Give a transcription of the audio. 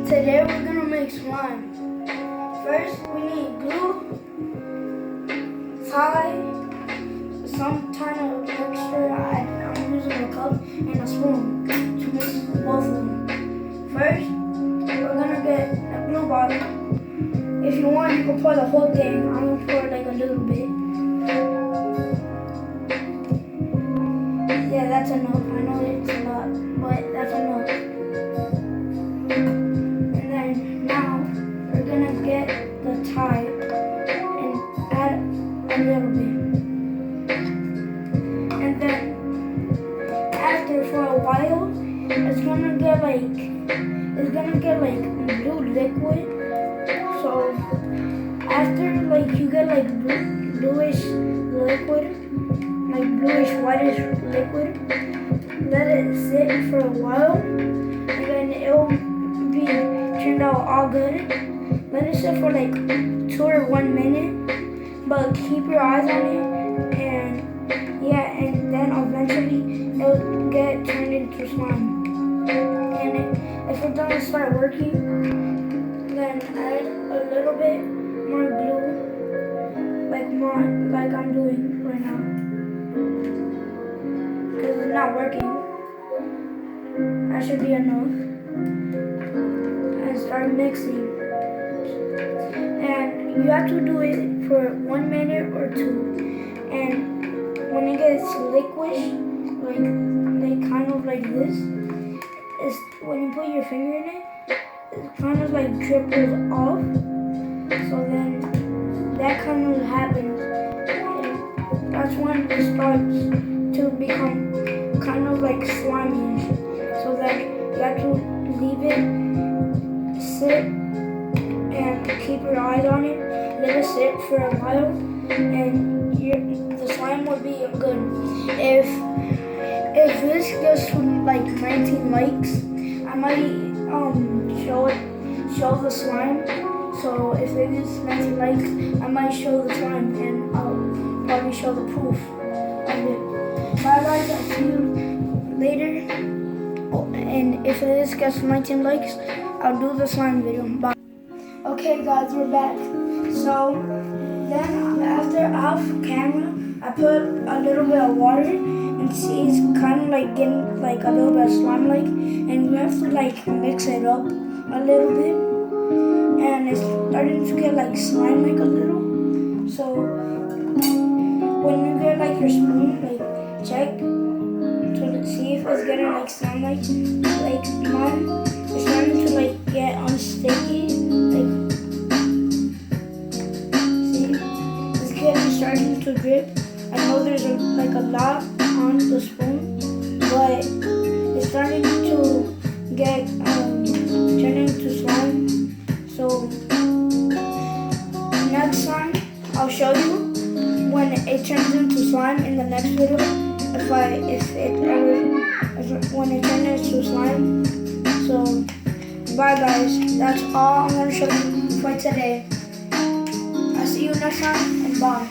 Today we're gonna make slime. First we need glue, tie, some kind of mixture. I'm using a cup and a spoon to mix both of them. First, we're gonna get a glue bottle. If you want, you can pour the whole thing. I'm gonna pour like a little bit. Yeah, that's enough. I know it's a lot, but that's enough. And then now we're gonna get the tie and add a little bit. And then after for a while, it's gonna get like blue liquid. So after like you get like bluish liquid, like bluish whitish liquid, let it sit for a while, and then it'll be turned out all good. Let it sit for like 2 or 1 minute, but keep your eyes on it, and yeah, and then eventually it'll get turned into slime. And if it doesn't start working, then add a little bit more glue, like I'm doing right now, because it's not working. That should be enough. And start mixing. And you have to do it for 1 minute or 2. And when it gets liquidish, like kind of like this, it's when you put your finger in it, it kind of like dribbles off. So then that kind of happens. And that's when it starts to become kind of like slimy. So that you have to leave it sit and keep your eyes on it. Let it sit for a while, and the slime will be good. If this gets to like 19 likes, I might show the slime. So if it gets 19 likes, I might show the slime, and I'll probably show the proof of it. Bye guys, I'll see you later. And if this gets 19 likes, I'll do the slime video. Bye. Okay guys, we're back. So then after off camera, I put a little bit of water, and see it's kind of like getting like a little bit of slime like, and you have to like mix it up a little bit, and it's starting to get like slime like a little. So when you get like your spoon, like check to see if it's getting like slime like mine. It's starting to like get unsticky. Like see, it's getting starting to drip. I know there's like a lot on the spoon, but it's starting to get turn into slime. So next time I'll show you when it turns into slime in the next video. When it turns into slime. So bye guys, that's all I'm gonna show you for today. I'll see you next time, and bye.